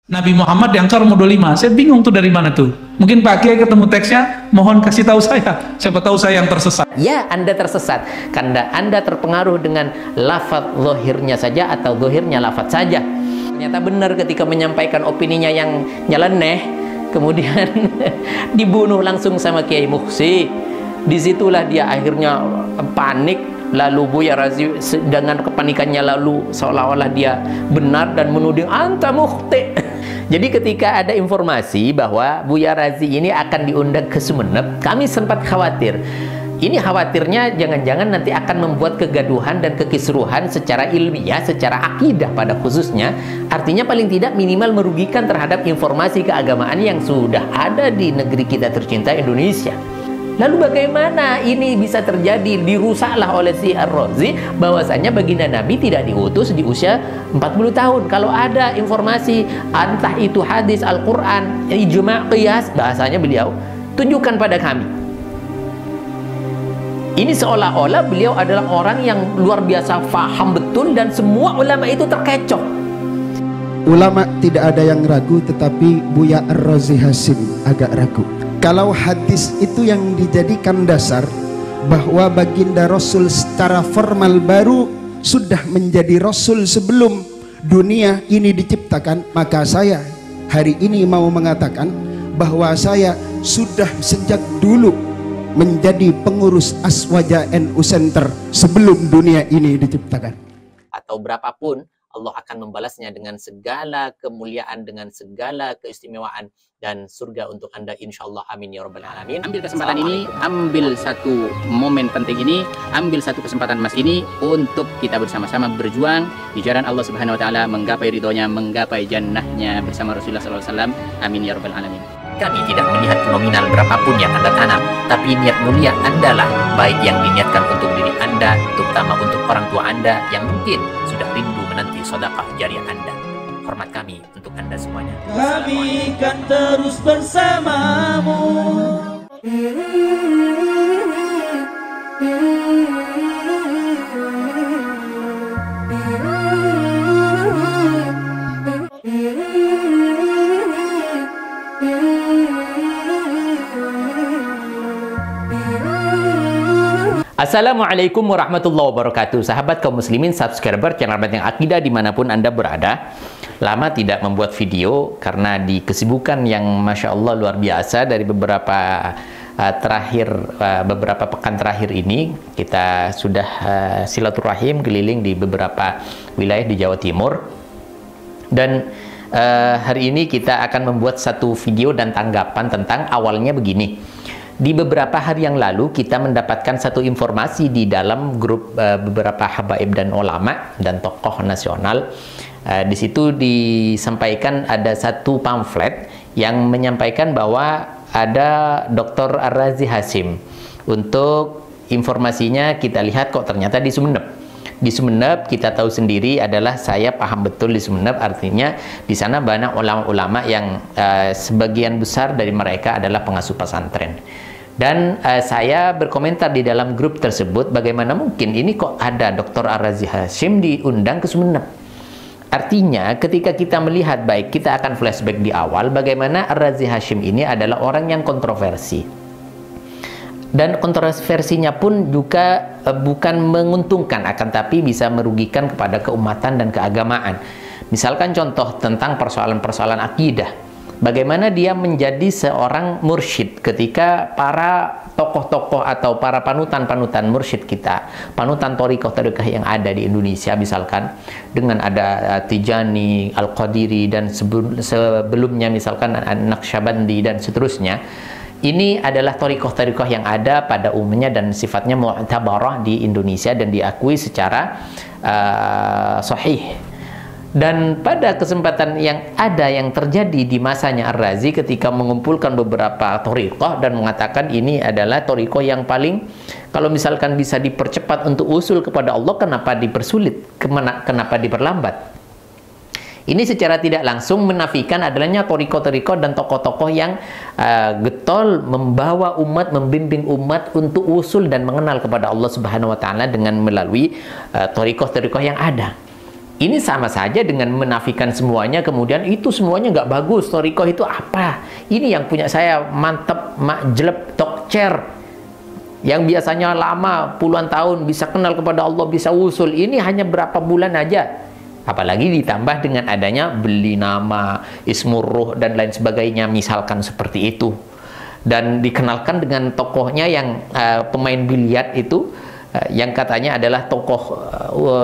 Nabi Muhammad diangkar umur 25. Saya bingung tuh dari mana tuh. Mungkin Pak Kiai ketemu teksnya, mohon kasih tahu saya. Siapa tahu saya yang tersesat. Ya, Anda tersesat karena Anda terpengaruh dengan lafaz zahirnya saja atau zahirnya lafaz saja. Ternyata benar ketika menyampaikan opininya yang nyeleneh, kemudian dibunuh langsung sama Kiai Muhsi. Disitulah dia akhirnya panik. Lalu Buya Razi dengan kepanikannya lalu seolah-olah dia benar dan menuding anta mukhti. Jadi ketika ada informasi bahwa Buya Razi ini akan diundang ke Sumeneb, kami sempat khawatir. Ini khawatirnya jangan-jangan nanti akan membuat kegaduhan dan kekisruhan secara ilmiah, secara akidah pada khususnya. Artinya paling tidak minimal merugikan terhadap informasi keagamaan yang sudah ada di negeri kita tercinta Indonesia. Lalu bagaimana ini bisa terjadi? Dirusaklah oleh si Ar-Razi bahwasanya baginda Nabi tidak diutus di usia 40 tahun. Kalau ada informasi entah itu hadis, Al-Quran, ijma', qiyas, bahasanya beliau tunjukkan pada kami. Ini seolah-olah beliau adalah orang yang luar biasa faham betul dan semua ulama itu terkecoh. Ulama tidak ada yang ragu, tetapi Buya Ar-Razi Hasim agak ragu. Kalau hadis itu yang dijadikan dasar bahwa baginda Rasul secara formal baru sudah menjadi Rasul sebelum dunia ini diciptakan, maka saya hari ini mau mengatakan bahwa saya sudah sejak dulu menjadi pengurus Aswaja NU Center sebelum dunia ini diciptakan. Atau berapapun, Allah akan membalasnya dengan segala kemuliaan, dengan segala keistimewaan dan surga untuk Anda insyaallah, amin ya rabbal alamin. Ambil kesempatan ini, ambil satu momen penting ini, ambil satu kesempatan emas ini untuk kita bersama-sama berjuang di jalan Allah Subhanahu wa taala, menggapai ridhonya, menggapai jannahnya bersama Rasulullah sallallahu alaihi wasallam. Amin ya rabbal alamin. Kami tidak melihat nominal berapapun yang Anda tanam, tapi niat mulia Anda lah, baik yang diniatkan untuk diri Anda, terutama untuk orang tua Anda yang mungkin sudah rindu menanti sedekah jariah Anda. Hormat kami untuk Anda semuanya. Kami kan terus bersamamu. Assalamualaikum warahmatullahi wabarakatuh. Sahabat kaum muslimin, subscriber channel Benteng Akidah dimanapun Anda berada. Lama tidak membuat video karena di kesibukan yang Masya Allah luar biasa dari beberapa beberapa pekan terakhir ini. Kita sudah silaturahim keliling di beberapa wilayah di Jawa Timur. Dan hari ini kita akan membuat satu video dan tanggapan tentang awalnya begini. Di beberapa hari yang lalu kita mendapatkan satu informasi di dalam grup beberapa habaib dan ulama dan tokoh nasional. Di situ disampaikan ada satu pamflet yang menyampaikan bahwa ada Dr. Ar-Razi Hasim. Untuk informasinya kita lihat kok ternyata di Sumeneb. Di Sumeneb kita tahu sendiri adalah, saya paham betul di Sumeneb artinya di sana banyak ulama-ulama yang sebagian besar dari mereka adalah pengasuh pesantren. Dan saya berkomentar di dalam grup tersebut, bagaimana mungkin ini kok ada Dr. Ar-Razi Hasim diundang ke Sumeneb. Artinya ketika kita melihat, baik kita akan flashback di awal, bagaimana Ar-Razi Hasim ini adalah orang yang kontroversi. Dan kontroversinya pun juga bukan menguntungkan, akan tapi bisa merugikan kepada keumatan dan keagamaan. Misalkan contoh tentang persoalan-persoalan akidah. Bagaimana dia menjadi seorang mursyid ketika para tokoh-tokoh atau para panutan-panutan mursyid kita, panutan thariqah-thariqah yang ada di Indonesia, misalkan dengan ada Tijani, Al-Qadiri, dan sebelumnya misalkan Naqsyabandi dan seterusnya. Ini adalah thariqah-thariqah yang ada pada umumnya dan sifatnya mu'tabarah di Indonesia dan diakui secara sahih. Dan pada kesempatan yang ada yang terjadi di masanya Ar-Razi ketika mengumpulkan beberapa thariqah dan mengatakan ini adalah thariqah yang paling, kalau misalkan bisa dipercepat untuk usul kepada Allah, kenapa dipersulit, kenapa diperlambat. Ini secara tidak langsung menafikan adanya thariqah-thariqah dan tokoh-tokoh yang getol membawa umat, membimbing umat untuk usul dan mengenal kepada Allah Subhanahu wa taala dengan melalui thariqah-thariqah yang ada. Ini sama saja dengan menafikan semuanya, kemudian itu semuanya nggak bagus. Thariqah itu apa? Ini yang punya saya mantep, makjleb, tokcer, yang biasanya lama puluhan tahun bisa kenal kepada Allah, bisa usul. Ini hanya berapa bulan aja. Apalagi ditambah dengan adanya beli nama, ismur ruh dan lain sebagainya, misalkan seperti itu. Dan dikenalkan dengan tokohnya yang pemain biliar itu, yang katanya adalah tokoh,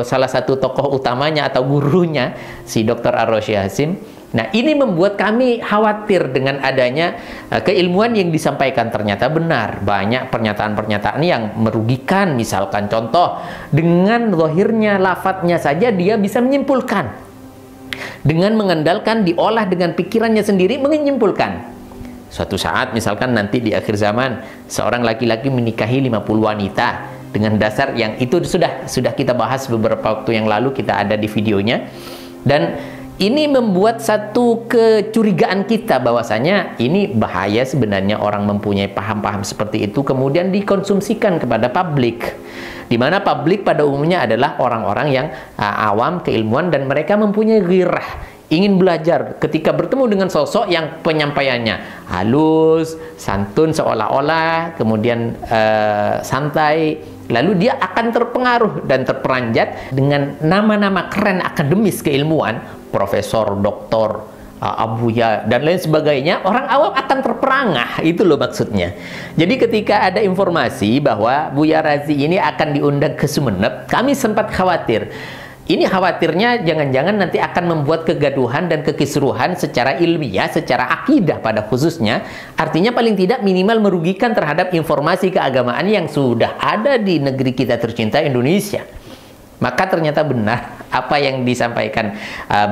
salah satu tokoh utamanya atau gurunya si Dr. Ar-Rasyid Hasim. Nah, ini membuat kami khawatir dengan adanya keilmuan yang disampaikan ternyata benar. Banyak pernyataan-pernyataan yang merugikan. Misalkan contoh, dengan zahirnya lafadznya saja dia bisa menyimpulkan. Dengan mengandalkan diolah dengan pikirannya sendiri menyimpulkan. Suatu saat misalkan nanti di akhir zaman seorang laki-laki menikahi 50 wanita dengan dasar yang itu sudah kita bahas beberapa waktu yang lalu, kita ada di videonya. Dan ini membuat satu kecurigaan kita bahwasanya ini bahaya sebenarnya orang mempunyai paham-paham seperti itu kemudian dikonsumsikan kepada publik, di mana publik pada umumnya adalah orang-orang yang awam keilmuan dan mereka mempunyai ghirah, ingin belajar. Ketika bertemu dengan sosok yang penyampaiannya halus, santun seolah-olah, kemudian santai, lalu dia akan terpengaruh dan terperanjat dengan nama-nama keren akademis keilmuan, profesor, doktor, abuya, dan lain sebagainya. Orang awam akan terperangah, itu loh maksudnya. Jadi ketika ada informasi bahwa Buya Razi ini akan diundang ke Sumeneb, kami sempat khawatir. Ini khawatirnya jangan-jangan nanti akan membuat kegaduhan dan kekisruhan secara ilmiah, secara akidah pada khususnya. Artinya paling tidak minimal merugikan terhadap informasi keagamaan yang sudah ada di negeri kita tercinta Indonesia. Maka ternyata benar apa yang disampaikan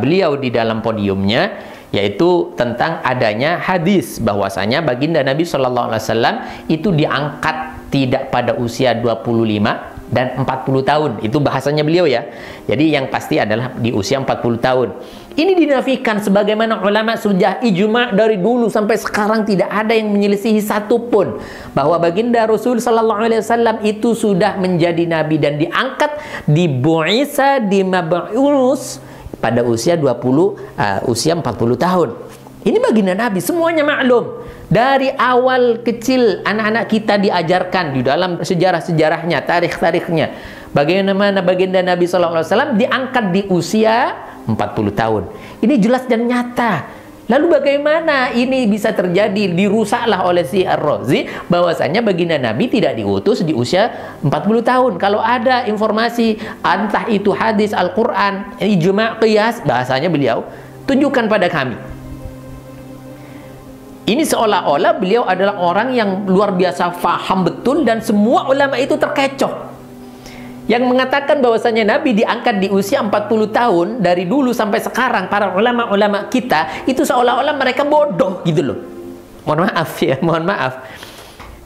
beliau di dalam podiumnya, yaitu tentang adanya hadis bahwasanya baginda Nabi Shallallahu Alaihi Wasallam itu diangkat tidak pada usia 25 dan 40 tahun. Itu bahasanya beliau ya. Jadi yang pasti adalah di usia 40 tahun. Ini dinafikan sebagaimana ulama sudah ijma dari dulu sampai sekarang tidak ada yang menyelisihi satupun bahwa baginda Rasul sallallahu alaihi wasallam itu sudah menjadi nabi dan diangkat di bu'isa di mab'us pada usia 40 usia 40 tahun. Ini baginda Nabi, semuanya maklum. Dari awal kecil anak-anak kita diajarkan di dalam sejarah-sejarahnya, tarikh-tarikhnya, bagaimana baginda Nabi SAW diangkat di usia 40 tahun. Ini jelas dan nyata. Lalu bagaimana ini bisa terjadi? Dirusaklah oleh si Ar-Razi bahwasanya baginda Nabi tidak diutus di usia 40 tahun. Kalau ada informasi entah itu hadis, Al-Quran, ijma', qiyas, bahasanya beliau tunjukkan pada kami. Ini seolah-olah beliau adalah orang yang luar biasa faham betul dan semua ulama itu terkecoh. Yang mengatakan bahwasanya Nabi diangkat di usia 40 tahun dari dulu sampai sekarang, para ulama-ulama kita itu seolah-olah mereka bodoh gitu loh. Mohon maaf ya, mohon maaf.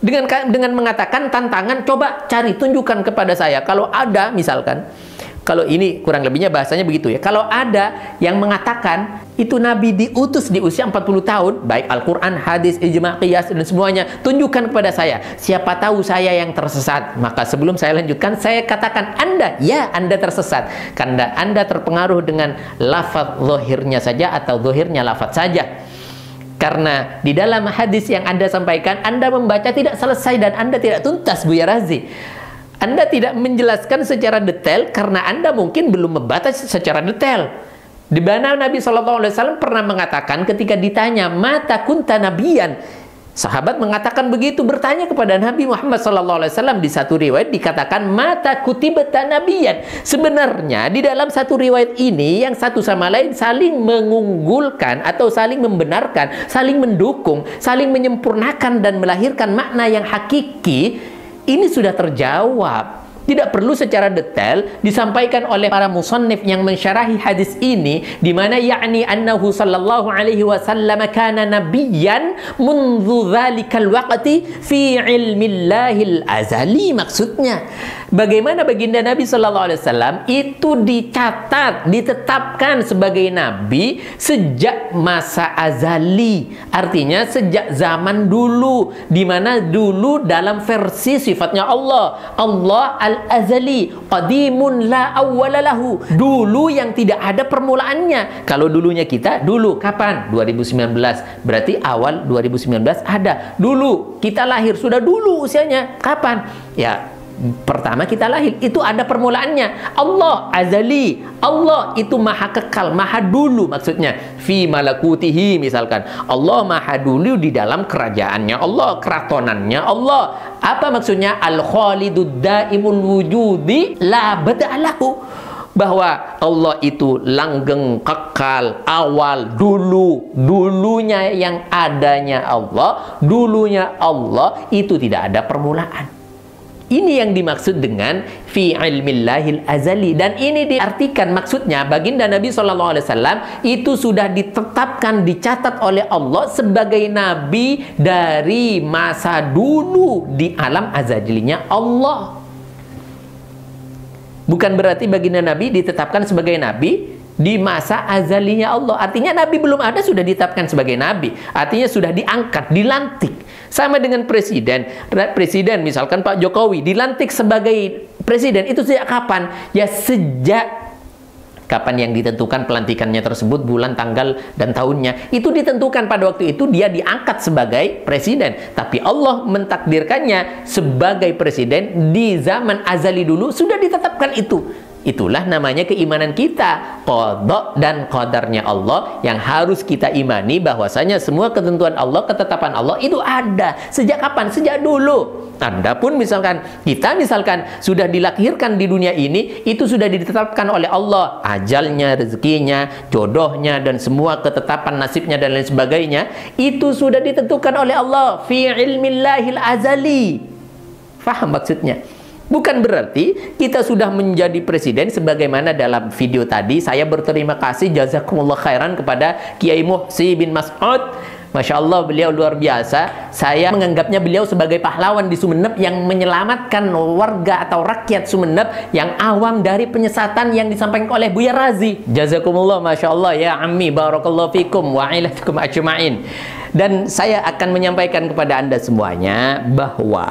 Dengan mengatakan tantangan, coba cari tunjukkan kepada saya kalau ada misalkan, kalau ini kurang lebihnya bahasanya begitu ya. Kalau ada yang mengatakan itu Nabi diutus di usia 40 tahun, baik Al-Quran, hadis, ijma', qiyas, dan semuanya, tunjukkan kepada saya. Siapa tahu saya yang tersesat. Maka sebelum saya lanjutkan, saya katakan Anda, ya Anda tersesat. Karena Anda terpengaruh dengan lafaz zahirnya saja atau zahirnya lafaz saja. Karena di dalam hadis yang Anda sampaikan, Anda membaca tidak selesai dan Anda tidak tuntas, Buya Razi. Anda tidak menjelaskan secara detail karena Anda mungkin belum membaca secara detail. Di mana Nabi SAW pernah mengatakan ketika ditanya mata kunta nabiyan, sahabat mengatakan begitu, bertanya kepada Nabi Muhammad SAW. Di satu riwayat dikatakan mata kutibata nabiyan. Sebenarnya di dalam satu riwayat ini yang satu sama lain saling mengunggulkan atau saling membenarkan, saling mendukung, saling menyempurnakan dan melahirkan makna yang hakiki. Ini sudah terjawab. Tidak perlu secara detail disampaikan oleh para musannif yang mensyarahi hadis ini, di mana yakni annahu sallallahu alaihi wasallam kana nabiyyan mundu dzalikal waqti fi ilmillahil azali. Maksudnya bagaimana baginda Nabi Shallallahu Alaihi Wasallam itu dicatat, ditetapkan sebagai nabi sejak masa azali, artinya sejak zaman dulu, di mana dulu dalam versi sifatnya Allah al-azali, qadimun la awwala lahu, dulu yang tidak ada permulaannya. Kalau dulunya kita, dulu kapan? 2019, berarti awal 2019 ada. Dulu kita lahir, sudah dulu usianya kapan? Ya, pertama kita lahir, itu ada permulaannya. Allah azali, Allah itu maha kekal, maha dulu, maksudnya fi malakutihi, misalkan Allah maha dulu di dalam kerajaannya Allah, keratonannya Allah. Apa maksudnya? Al-khalidud daimul wujudi la bada'alahu, bahwa Allah itu langgeng, kekal, awal, dulu, dulunya yang adanya Allah, dulunya Allah itu tidak ada permulaan. Ini yang dimaksud dengan fi ilmillahil azali, dan ini diartikan maksudnya baginda Nabi SAW itu sudah ditetapkan, dicatat oleh Allah sebagai nabi dari masa dulu di alam azalinya Allah. Bukan berarti baginda Nabi ditetapkan sebagai nabi di masa azalinya Allah. Artinya Nabi belum ada sudah ditetapkan sebagai nabi. Artinya sudah diangkat, dilantik. Sama dengan presiden. Presiden misalkan Pak Jokowi dilantik sebagai presiden. Itu sejak kapan? Ya sejak kapan yang ditentukan pelantikannya tersebut, bulan, tanggal, dan tahunnya. Itu ditentukan pada waktu itu dia diangkat sebagai presiden. Tapi Allah mentakdirkannya sebagai presiden di zaman azali dulu, sudah ditetapkan itu. Itulah namanya keimanan kita, qada dan qadarnya Allah, yang harus kita imani bahwasanya semua ketentuan Allah, ketetapan Allah itu ada. Sejak kapan? Sejak dulu. Adapun misalkan kita sudah dilahirkan di dunia ini, itu sudah ditetapkan oleh Allah, ajalnya, rezekinya, jodohnya, dan semua ketetapan nasibnya dan lain sebagainya, itu sudah ditentukan oleh Allah fi ilmillahil azali. Faham maksudnya? Bukan berarti kita sudah menjadi presiden, sebagaimana dalam video tadi saya berterima kasih jazakumullah khairan kepada Kiai Muhsi bin Mas'ud. Masya Allah, beliau luar biasa. Saya menganggapnya beliau sebagai pahlawan di Sumeneb yang menyelamatkan warga atau rakyat Sumeneb yang awam dari penyesatan yang disampaikan oleh Buya Razi. Jazakumullah, Masya Allah ya ammi, barakallahu fikum wa ilaikum ajma'in. Dan saya akan menyampaikan kepada Anda semuanya bahwa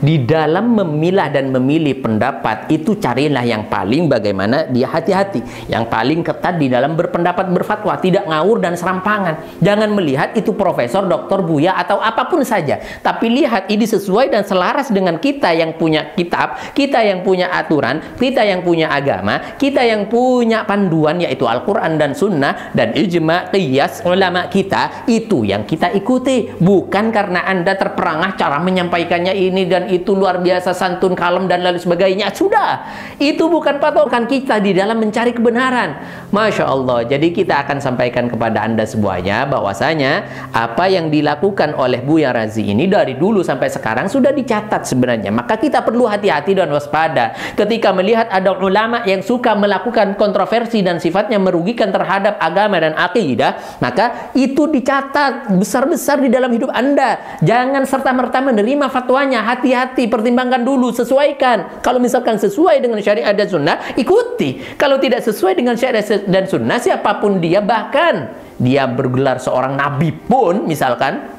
di dalam memilah dan memilih pendapat itu carilah yang paling bagaimana dia hati-hati, yang paling ketat di dalam berpendapat, berfatwa, tidak ngawur dan serampangan. Jangan melihat itu profesor, doktor, buya atau apapun saja, tapi lihat ini sesuai dan selaras dengan kita yang punya kitab, kita yang punya aturan, kita yang punya agama, kita yang punya panduan yaitu Al-Quran dan Sunnah dan ijma qiyas ulama kita. Itu yang kita ikuti, bukan karena Anda terperangah cara menyampaikannya ini dan itu luar biasa santun, kalem dan lain sebagainya. Sudah, itu bukan patokan kita di dalam mencari kebenaran. Masya Allah. Jadi kita akan sampaikan kepada Anda semuanya bahwasanya apa yang dilakukan oleh Buya Razi ini dari dulu sampai sekarang sudah dicatat sebenarnya. Maka kita perlu hati-hati dan waspada ketika melihat ada ulama yang suka melakukan kontroversi dan sifatnya merugikan terhadap agama dan akidah. Maka itu dicatat besar-besar di dalam hidup Anda. Jangan serta-merta menerima fatwanya. Hati-hati, pertimbangkan dulu, sesuaikan. Kalau misalkan sesuai dengan syariat dan sunnah, ikuti. Kalau tidak sesuai dengan syariat dan sunnah, siapapun dia, bahkan dia bergelar seorang nabi pun, misalkan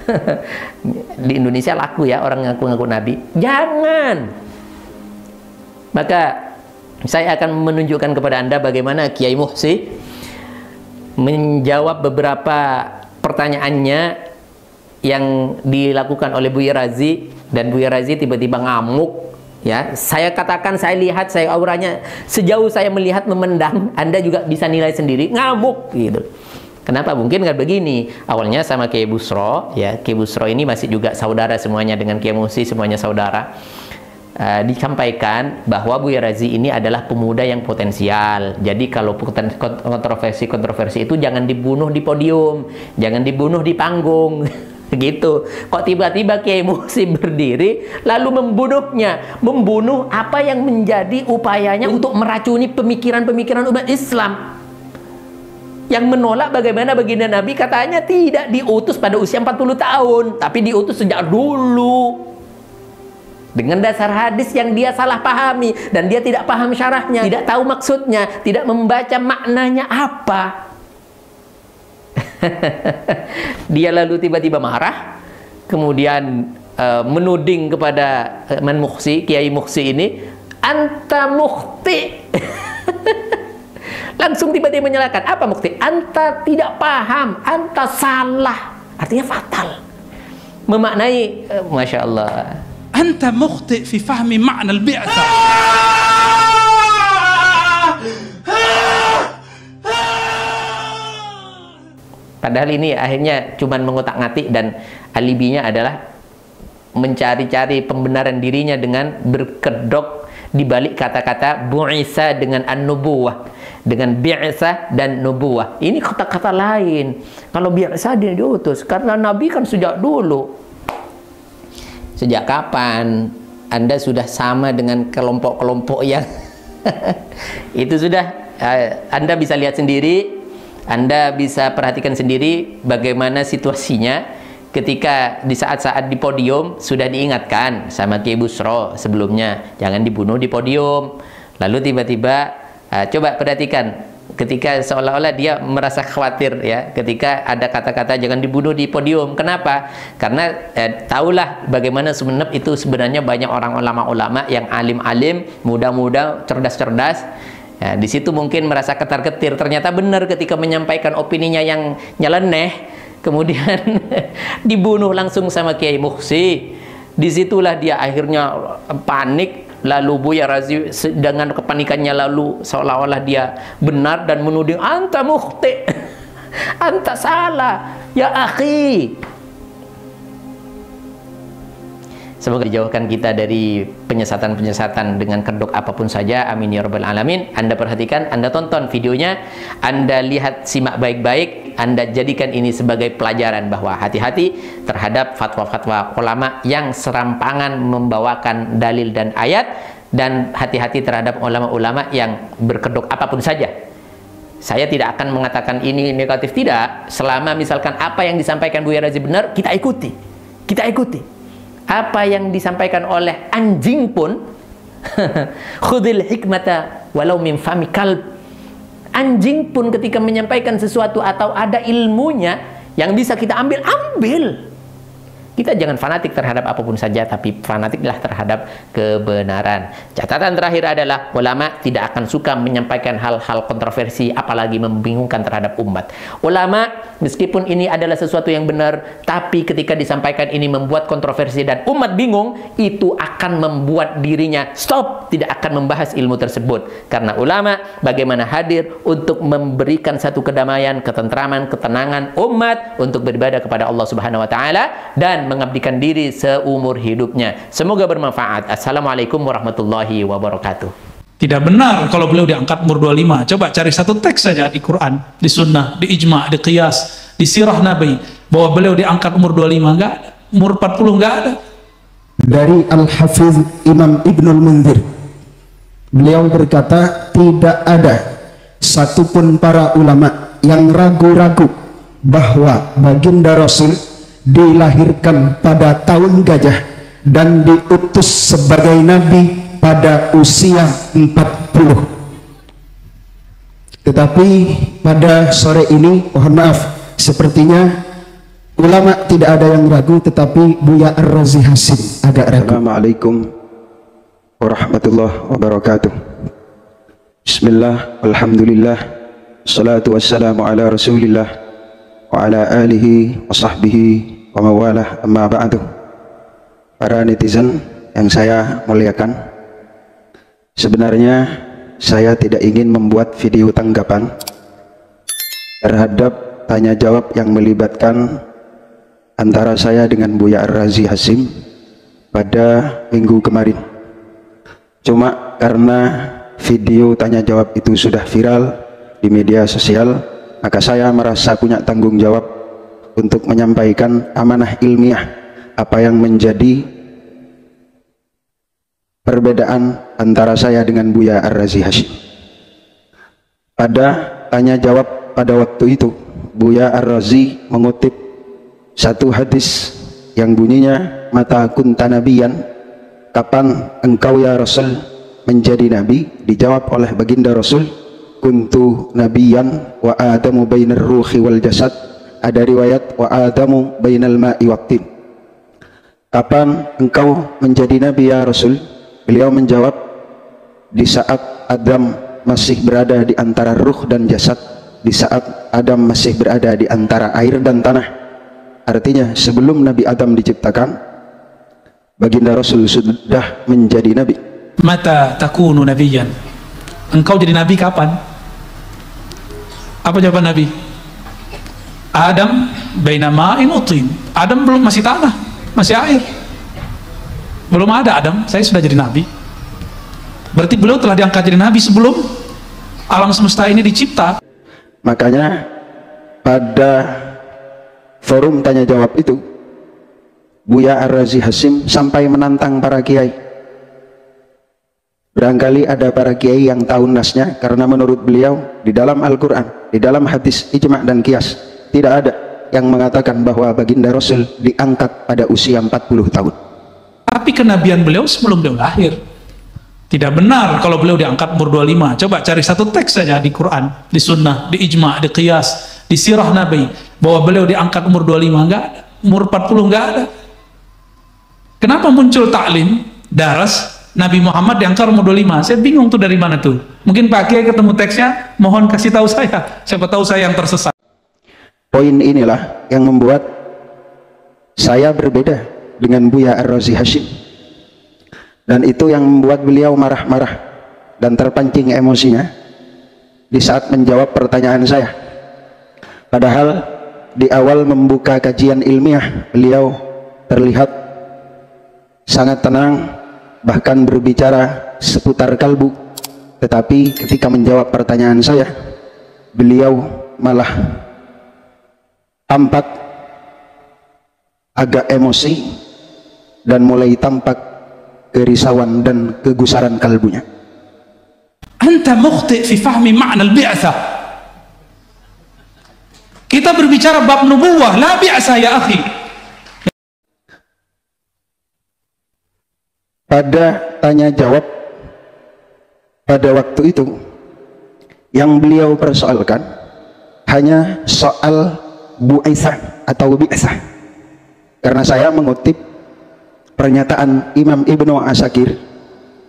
di Indonesia laku ya orang ngaku-ngaku nabi, jangan. Maka saya akan menunjukkan kepada Anda bagaimana Kiai Muhsi menjawab beberapa pertanyaannya yang dilakukan oleh Buya Razi, dan Buya Razi tiba-tiba ngamuk. Ya, saya katakan, saya lihat, saya auranya, sejauh saya melihat, memendang, Anda juga bisa nilai sendiri, ngamuk gitu. Kenapa? Mungkin nggak begini. Awalnya sama Kiai Busro, ya, Kiai Busro ini masih juga saudara semuanya dengan Kiai Muhsi, semuanya saudara. Disampaikan bahwa Buya Razi ini adalah pemuda yang potensial. Jadi kalau kontroversi itu jangan dibunuh di podium, jangan dibunuh di panggung. Gitu. Kok tiba-tiba Kiai Muhsi berdiri lalu membunuhnya, membunuh apa yang menjadi upayanya untuk meracuni pemikiran-pemikiran umat Islam yang menolak bagaimana baginda Nabi katanya tidak diutus pada usia 40 tahun, tapi diutus sejak dulu. dengan dasar hadis yang dia salah pahami dan dia tidak paham syarahnya, tidak tahu maksudnya, tidak membaca maknanya apa. Dia lalu tiba-tiba marah, kemudian menuding kepada Man Mukhsi, Kiai Mukhsi ini, anta mukhti. Langsung tiba-tiba menyalahkan. Apa mukhti? Anta tidak paham, anta salah. Artinya fatal. Memaknai, Masya Allah, أنت مخطئ في فهم معنى البعثة. padahal ini akhirnya cuman mengotak-ngatik dan alibinya adalah mencari-cari pembenaran dirinya dengan berkedok di balik kata-kata bu'isa dengan an-nubuwah, dengan bi'sa dan nubuwah. Ini kata-kata lain. Kalau bi'sa dia diutus, karena Nabi kan sejak dulu. Sejak kapan Anda sudah sama dengan kelompok-kelompok yang itu sudah Anda bisa lihat sendiri, Anda bisa perhatikan sendiri bagaimana situasinya ketika di saat-saat di podium sudah diingatkan sama Kiai Busro sebelumnya, jangan dibunuh di podium. Lalu tiba-tiba coba perhatikan ketika seolah-olah dia merasa khawatir ya, ketika ada kata-kata jangan dibunuh di podium. Kenapa? Karena tahulah bagaimana Sumenep itu sebenarnya banyak orang ulama-ulama yang alim-alim, muda-muda, cerdas-cerdas. Ya, di situ mungkin merasa ketar-ketir. Ternyata benar ketika menyampaikan opininya yang nyeleneh, kemudian dibunuh langsung sama Kiai Mukhsi. Disitulah dia akhirnya panik. Lalu Buya Razi dengan kepanikannya lalu seolah-olah dia benar dan menuding, anta mukhti, anta salah, ya akhi. Semoga dijauhkan kita dari penyesatan-penyesatan dengan kedok apapun saja. Amin ya rabbal alamin. Anda perhatikan, Anda tonton videonya, Anda lihat, simak baik-baik, Anda jadikan ini sebagai pelajaran bahwa hati-hati terhadap fatwa-fatwa ulama yang serampangan membawakan dalil dan ayat, dan hati-hati terhadap ulama-ulama yang berkedok apapun saja. Saya tidak akan mengatakan ini negatif, tidak. Selama misalkan apa yang disampaikan Buya Razi benar, kita ikuti. Kita ikuti. Apa yang disampaikan oleh anjing pun khudil hikmata walau min fami kalb. Anjing pun ketika menyampaikan sesuatu atau ada ilmunya yang bisa kita ambil, ambil. Kita jangan fanatik terhadap apapun saja, tapi fanatiklah terhadap kebenaran. Catatan terakhir adalah ulama tidak akan suka menyampaikan hal-hal kontroversi, apalagi membingungkan terhadap umat. Ulama, meskipun ini adalah sesuatu yang benar, tapi ketika disampaikan ini membuat kontroversi dan umat bingung, itu akan membuat dirinya stop, tidak akan membahas ilmu tersebut. Karena ulama bagaimana hadir untuk memberikan satu kedamaian, ketentraman, ketenangan umat untuk beribadah kepada Allah Subhanahu wa taala dan mengabdikan diri seumur hidupnya. Semoga bermanfaat. Assalamualaikum warahmatullahi wabarakatuh. Tidak benar kalau beliau diangkat umur 25. Coba cari satu teks saja di Quran, di sunnah, di ijma', di qiyas, di sirah Nabi, bahwa beliau diangkat umur 25. Enggak ada. Umur 40 enggak ada. Dari Al-Hafiz Imam Ibnul Munzir, beliau berkata, tidak ada satupun para ulama yang ragu-ragu bahwa baginda Rasul dilahirkan pada tahun gajah dan diutus sebagai nabi pada usia 40. Tetapi pada sore ini, mohon maaf, sepertinya ulama tidak ada yang ragu, tetapi Buya Ar-Razi Hasim agak ragu. Assalamualaikum warahmatullahi wabarakatuh. Bismillah, alhamdulillah, salatu wassalamu ala rasulillah wa ala alihi wa sahbihi wa mawalah, amma ba'du. Para netizen yang saya muliakan, sebenarnya saya tidak ingin membuat video tanggapan terhadap tanya jawab yang melibatkan antara saya dengan Buya Ar-Razi Hasim pada minggu kemarin. Cuma karena video tanya jawab itu sudah viral di media sosial, maka saya merasa punya tanggung jawab untuk menyampaikan amanah ilmiah apa yang menjadi perbedaan antara saya dengan Buya Ar-Razi Hasim. Pada tanya jawab pada waktu itu, Buya Ar-Razi mengutip satu hadis yang bunyinya, mata kunta nabiyan kapan engkau ya Rasul menjadi nabi? Dijawab oleh baginda Rasul, kuntu nabiyan wa adamu bainar ruhi wal jasad. Ada riwayat wa adamu bainal ma'i waqtin. Kapan engkau menjadi nabi ya Rasul? Beliau menjawab, di saat Adam masih berada di antara ruh dan jasad, di saat Adam masih berada di antara air dan tanah. Artinya sebelum Nabi Adam diciptakan, baginda Rasul sudah menjadi nabi. Mata takunu nabiyan? Engkau jadi nabi kapan? Apa jawaban Nabi? Adam baina ma'in utin. Adam belum, masih tanah, masih air. Belum ada Adam, saya sudah jadi nabi. Berarti beliau telah diangkat jadi nabi sebelum alam semesta ini dicipta. Makanya pada forum tanya jawab itu, Buya Ar-Razi Hasim sampai menantang para kiai. Barangkali ada para kiai yang tahu nasnya, karena menurut beliau di dalam Al-Quran, di dalam hadis ijma' dan qiyas, tidak ada yang mengatakan bahwa baginda Rasul diangkat pada usia 40 tahun. Tapi kenabian beliau sebelum beliau lahir. Tidak benar kalau beliau diangkat umur 25. Coba cari satu teks saja di Quran, di sunnah, di ijma', di qiyas, di sirah Nabi, bahwa beliau diangkat umur 25. Enggak ada. Umur 40 enggak ada. Kenapa muncul taklim, daras, Nabi Muhammad diangkat umur 25? Saya bingung tuh dari mana tuh. Mungkin Pak Kiai ketemu teksnya, mohon kasih tahu saya. Siapa tahu saya yang tersesat. Poin inilah yang membuat saya berbeda dengan Buya Ar-Razi Hasim, dan itu yang membuat beliau marah-marah dan terpancing emosinya di saat menjawab pertanyaan saya. Padahal di awal membuka kajian ilmiah, beliau terlihat sangat tenang, bahkan berbicara seputar kalbu. Tetapi ketika menjawab pertanyaan saya, beliau malah tampak agak emosi dan mulai tampak kerisauan dan kegusaran kalbunya. Anta mukhti fi fahmi ma'na al-bi'tsah. Kita berbicara bab nubuwah, la bi'tsah ya akhi. Pada tanya jawab pada waktu itu, yang beliau persoalkan hanya soal bu'isah atau bi'sah, karena saya mengutip pernyataan Imam Ibnu Asakir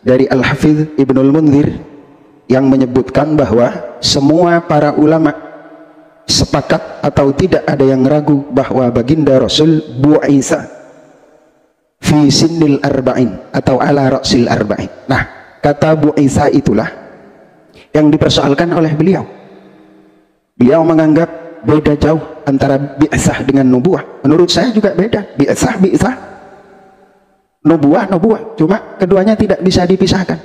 dari Al-Hafidh Ibnul Munzir yang menyebutkan bahwa semua para ulama sepakat atau tidak ada yang ragu bahwa baginda Rasul bu'isa fi sinnil arba'in atau ala ra'sil arba'in. Nah, kata bu'isa itulah yang dipersoalkan oleh beliau. Beliau menganggap beda jauh antara bi'sah dengan nubuah. Menurut saya juga beda. Bi'sah, nubuah, cuma keduanya tidak bisa dipisahkan.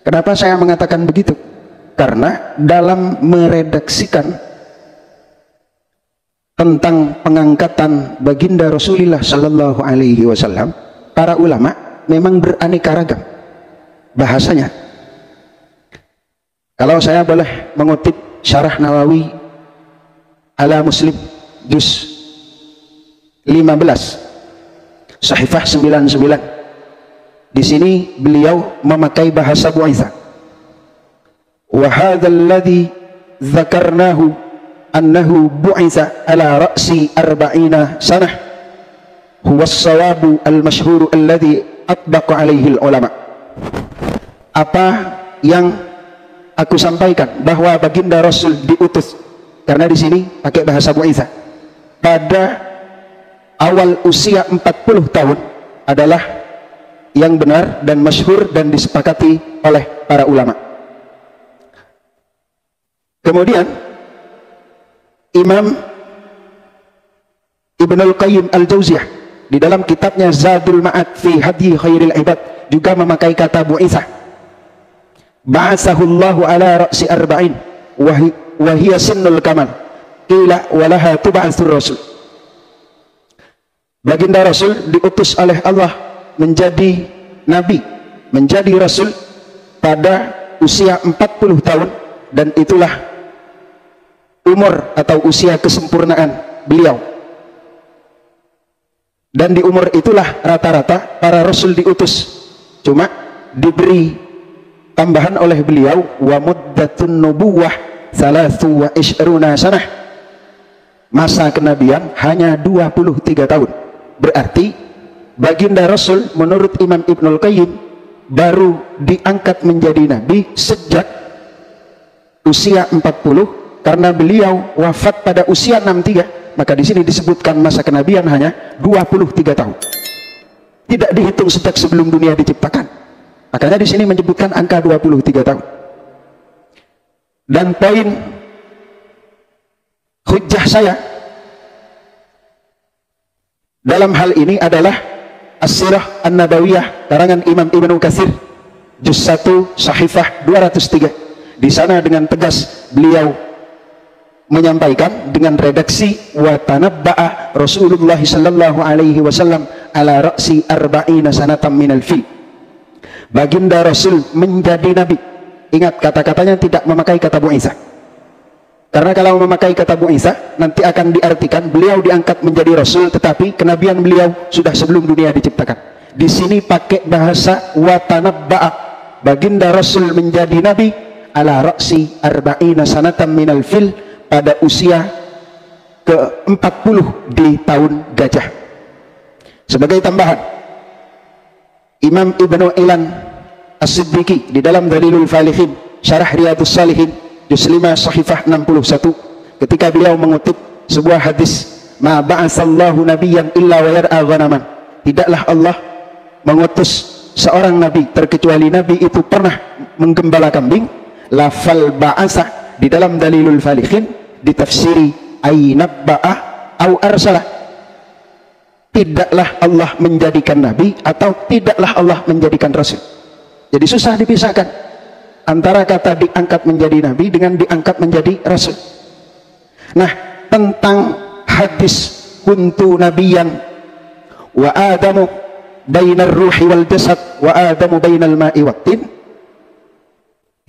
Kenapa saya mengatakan begitu? Karena dalam meredaksikan tentang pengangkatan baginda Rasulullah Sallallahu Alaihi Wasallam, para ulama memang beraneka ragam bahasanya. Kalau saya boleh mengutip syarah Nawawi ala Muslim juz 15 sahifah 99, di sini beliau memakai bahasa bu'itsa. Wa hadzal ladzi dzakarnahu annahu bu'itsa ala ra'si 40 sanah huwa as-sawabu al-masyhur alladzi atbaqa alaihi al-ulama. Apa yang aku sampaikan bahwa baginda Rasul diutus, karena di sini pakai bahasa bu'itsa, pada awal usia 40 tahun adalah yang benar dan masyhur dan disepakati oleh para ulama. Kemudian Imam Ibnul Qayyim Al-Jauziyah di dalam kitabnya Zadul Ma'ad fi Hadyi Khairil Ibad juga memakai kata bu'itsa. Ba'atsahullahu ala ra'si arba'in wa hiya sinnul kamal qila walaha tub'atsur rasul. Baginda Rasul diutus oleh Allah menjadi nabi, menjadi rasul pada usia 40 tahun, dan itulah umur atau usia kesempurnaan beliau. Dan di umur itulah rata-rata para rasul diutus. cuma diberi tambahan oleh beliau wa muddatun nubuwah 23 sanah, masa kenabian hanya 23 tahun. Berarti baginda Rasul menurut Imam Ibnul Qayyim baru diangkat menjadi nabi sejak usia 40, karena beliau wafat pada usia 63, maka di sini disebutkan masa kenabian hanya 23 tahun. Tidak dihitung sejak sebelum dunia diciptakan. Makanya di sini menyebutkan angka 23 tahun. Dan poin hujjah saya dalam hal ini adalah As-Sirah An-Nabawiyah karangan Imam Ibnu Katsir, juz 1 sahifah 203. Di sana dengan tegas beliau menyampaikan dengan redaksi wa tanabba'a Rasulullah sallallahu alaihi wasallam ala ra'si arba'ina sanatan minal fil. Baginda Rasul menjadi nabi. Ingat kata-katanya tidak memakai kata bu'itsah. Karena kalau memakai kata bu'itsah nanti akan diartikan beliau diangkat menjadi rasul, tetapi kenabian beliau sudah sebelum dunia diciptakan. Di sini pakai bahasa wa tanabba'a, baginda Rasul menjadi nabi ala ra'si arba'ina sanatan minal fil, pada usia ke-40 di tahun gajah. Sebagai tambahan, Imam Ibnu Ilan As-Siddiqi di dalam Dalilul Falihin Syarah Riyadhus Shalihin juz 5 sahifah 61, ketika beliau mengutip sebuah hadis, ma ba'asallahu nabiyyan illa wa yar'a ghanaman, tidaklah Allah mengutus seorang nabi terkecuali nabi itu pernah menggembala kambing. Lafal ba'asa di dalam Dalilul Falihin ditafsiri ainabba'a au arsalah, tidaklah Allah menjadikan nabi atau tidaklah Allah menjadikan rasul. Jadi susah dipisahkan antara kata diangkat menjadi nabi dengan diangkat menjadi rasul. Nah, tentang hadis kuntu nabiyan wa adamu bainar ruhi wal jasad wa adamu bainal ma'i wat tin,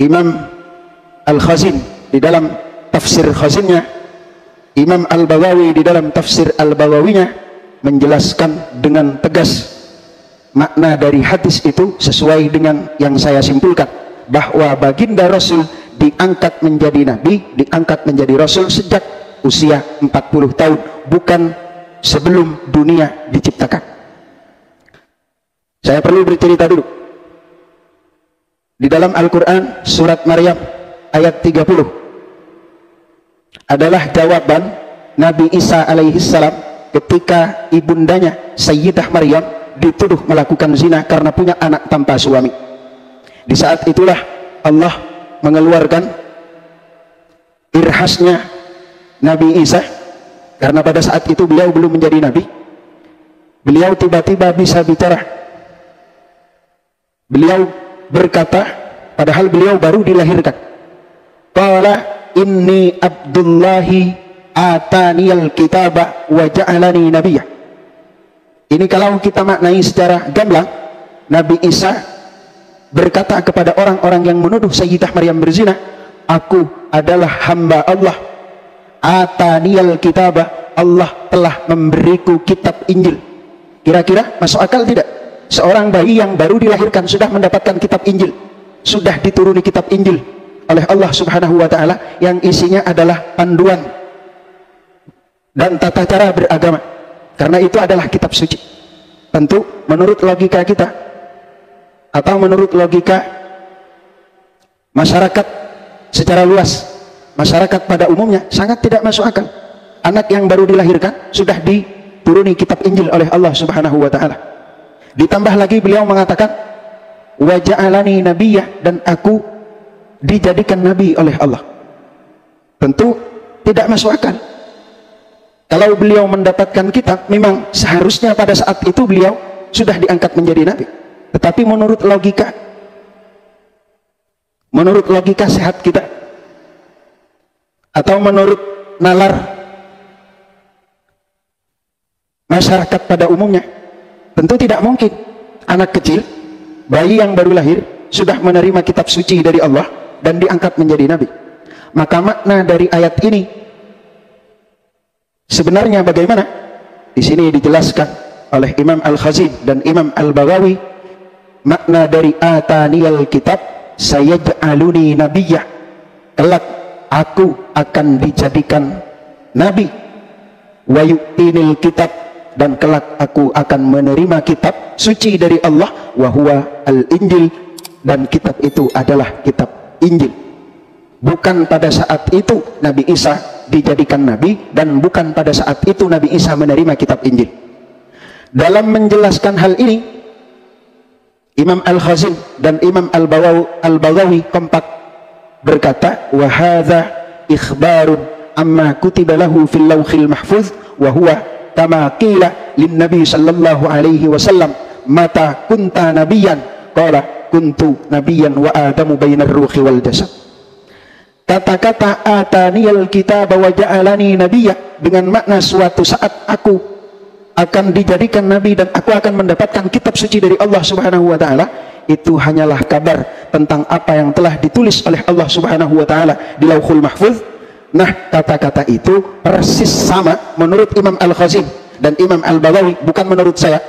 Imam Al-Khazin di dalam tafsir Khazinnya, Imam Al-Baghawi di dalam tafsir Al-Baghawinya menjelaskan dengan tegas makna dari hadis itu sesuai dengan yang saya simpulkan, bahwa baginda Rasul diangkat menjadi nabi, diangkat menjadi rasul sejak usia 40 tahun, bukan sebelum dunia diciptakan. Saya perlu bercerita dulu. Di dalam Al-Quran surat Maryam ayat 30 adalah jawaban Nabi Isa alaihissalam ketika ibundanya Sayyidah Maryam dituduh melakukan zina karena punya anak tanpa suami. Di saat itulah Allah mengeluarkan irhasnya Nabi Isa, karena pada saat itu beliau belum menjadi nabi. Beliau tiba-tiba bisa bicara. Beliau berkata, padahal beliau baru dilahirkan, qala inni abdullahi ataniyal kitaba wa ja'alani nabiyya. Ini kalau kita maknai secara gamblang, Nabi Isa berkata kepada orang-orang yang menuduh Sayyidah Maryam berzina, aku adalah hamba Allah, ataniyal kitaba, Allah telah memberiku kitab Injil. Kira-kira masuk akal tidak? Seorang bayi yang baru dilahirkan sudah mendapatkan kitab Injil, sudah dituruni kitab Injil oleh Allah Subhanahu wa ta'ala yang isinya adalah panduan dan tata cara beragama, karena itu adalah kitab suci. Tentu menurut logika kita atau menurut logika masyarakat secara luas, masyarakat pada umumnya sangat tidak masuk akal. Anak yang baru dilahirkan sudah dituruni kitab Injil oleh Allah Subhanahu wa ta'ala. Ditambah lagi beliau mengatakan wa ja'alani nabiyyah, dan aku dijadikan nabi oleh Allah. Tentu tidak masuk akal. Kalau beliau mendapatkan kitab, memang seharusnya pada saat itu beliau sudah diangkat menjadi nabi. Tetapi menurut logika sehat kita, atau menurut nalar masyarakat pada umumnya, tentu tidak mungkin anak kecil, bayi yang baru lahir sudah menerima kitab suci dari Allah dan diangkat menjadi nabi. Maka makna dari ayat ini sebenarnya bagaimana? Di sini dijelaskan oleh Imam Al-Khazin dan Imam Al-Baghawi makna dari ataniyal kitab, sayaj'aluni nabiyyah, kelak aku akan dijadikan nabi, wa yu'tinil kitab, dan kelak aku akan menerima kitab suci dari Allah, wa huwa al-Injil, dan kitab itu adalah kitab Injil. Bukan pada saat itu Nabi Isa dijadikan nabi, dan bukan pada saat itu Nabi Isa menerima kitab Injil. Dalam menjelaskan hal ini, Imam Al-Khazin dan Imam Al-Baghawi kompak berkata, wa hadza ikhbarun amma kutiba lahu fil lawhil mahfuz, wa huwa kama qila lin nabi sallallahu alaihi wasallam, mata kunta nabiyan, qala kuntu nabiyan wa adamu bainar ruhi wal jasad. Kata-kata ataniyal kitab wa ja'alani nabiyya dengan makna suatu saat aku akan dijadikan nabi dan aku akan mendapatkan kitab suci dari Allah Subhanahu wa taala, itu hanyalah kabar tentang apa yang telah ditulis oleh Allah Subhanahu wa taala di Lauhul Mahfuz. Nah, kata-kata itu persis sama menurut Imam Al-Khazin dan Imam Al-Baghawi, bukan menurut saya,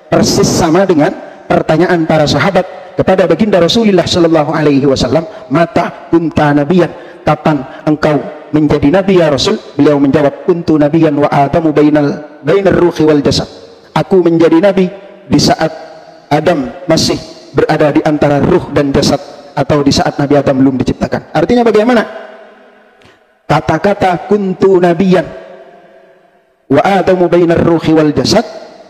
persis sama dengan pertanyaan para sahabat kepada baginda Rasulullah sallallahu alaihi wasallam, mata kunta nabiyan, kapan engkau menjadi nabi ya Rasul? Beliau menjawab, kuntu nabiyan wa adamu bainar ruhi wal jasad, aku menjadi nabi di saat Adam masih berada di antara ruh dan jasad, atau di saat Nabi Adam belum diciptakan. Artinya bagaimana? Kata-kata kuntu nabiyan wa adamu bainar ruhi wal jasad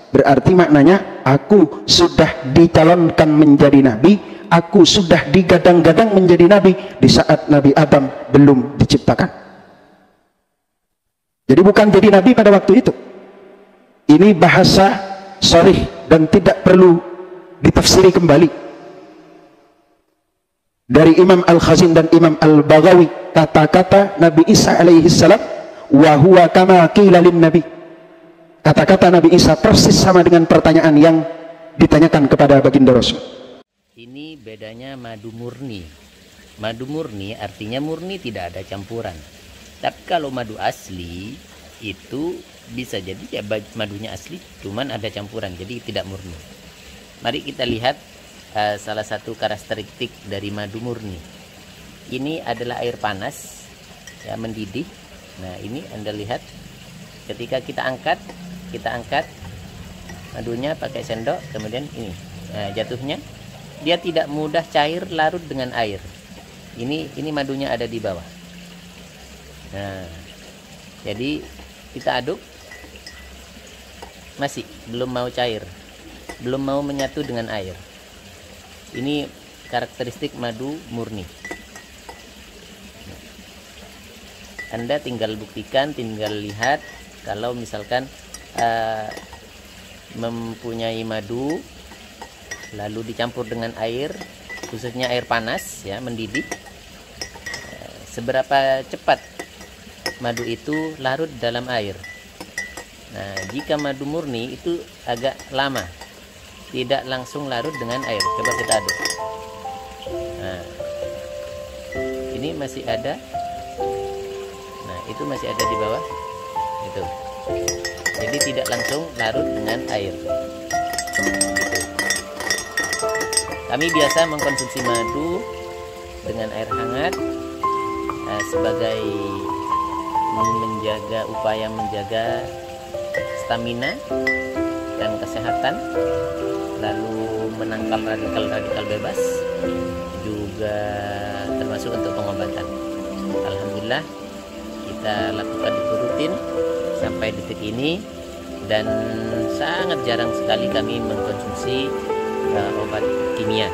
berarti maknanya aku sudah dicalonkan menjadi nabi, aku sudah digadang-gadang menjadi nabi di saat Nabi Adam belum diciptakan. Jadi bukan jadi nabi pada waktu itu. Ini bahasa sharih dan tidak perlu ditafsiri kembali. Dari Imam Al-Khazin dan Imam Al-Baghawi, kata-kata Nabi Isa alaihi salam, wa huwa kama qila lin nabi. Kata-kata Nabi Isa persis sama dengan pertanyaan yang ditanyakan kepada baginda Rasul. Ini bedanya madu murni. Madu murni artinya murni, tidak ada campuran. Tapi kalau madu asli itu bisa jadi ya madunya asli, cuman ada campuran, jadi tidak murni. Mari kita lihat salah satu karakteristik dari madu murni. Ini adalah air panas, ya, mendidih. Nah, ini Anda lihat ketika kita angkat madunya pakai sendok, kemudian ini jatuhnya, dia tidak mudah cair larut dengan air. Ini madunya ada di bawah. Nah, jadi kita aduk, masih belum mau cair, belum mau menyatu dengan air. Ini karakteristik madu murni. Anda tinggal buktikan, tinggal lihat. Kalau misalkan mempunyai madu lalu dicampur dengan air, khususnya air panas, ya, mendidih, seberapa cepat madu itu larut dalam air. Nah, jika madu murni itu agak lama, tidak langsung larut dengan air. Coba kita aduk. Nah, ini masih ada. Nah, itu masih ada di bawah. Itu. Jadi tidak langsung larut dengan air. Gitu. Kami biasa mengkonsumsi madu dengan air hangat sebagai upaya menjaga stamina dan kesehatan, lalu menangkal radikal-radikal bebas, juga termasuk untuk pengobatan. Alhamdulillah kita lakukan itu rutin sampai detik ini, dan sangat jarang sekali kami mengkonsumsi obat kimia.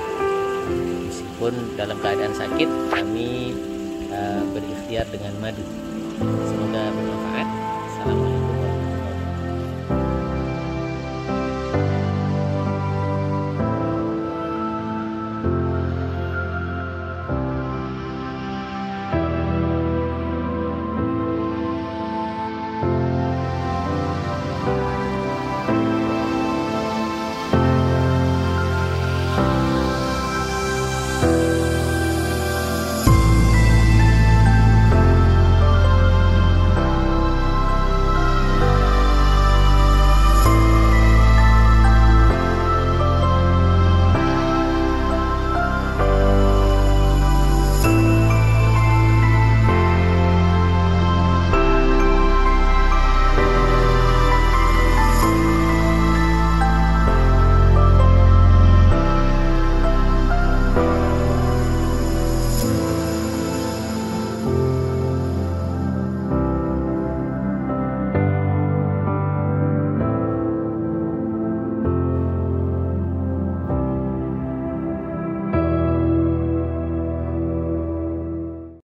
Meskipun dalam keadaan sakit, kami berikhtiar dengan madu. Semoga bermanfaat. Assalamualaikum.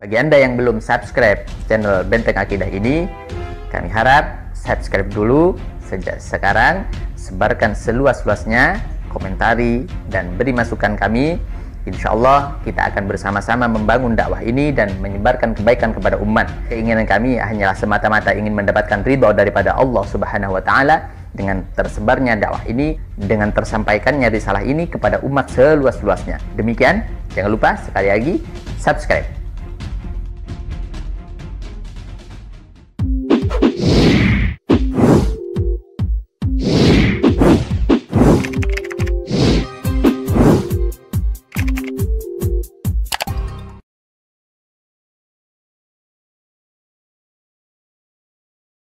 Bagi Anda yang belum subscribe channel Benteng Akidah ini, kami harap subscribe dulu sejak sekarang, sebarkan seluas-luasnya, komentari dan beri masukan kami. Insya Allah kita akan bersama-sama membangun dakwah ini dan menyebarkan kebaikan kepada umat. Keinginan kami hanyalah semata-mata ingin mendapatkan ridho daripada Allah Subhanahu wa Ta'ala dengan tersebarnya dakwah ini, dengan tersampaikannya risalah ini kepada umat seluas-luasnya. Demikian, jangan lupa sekali lagi subscribe.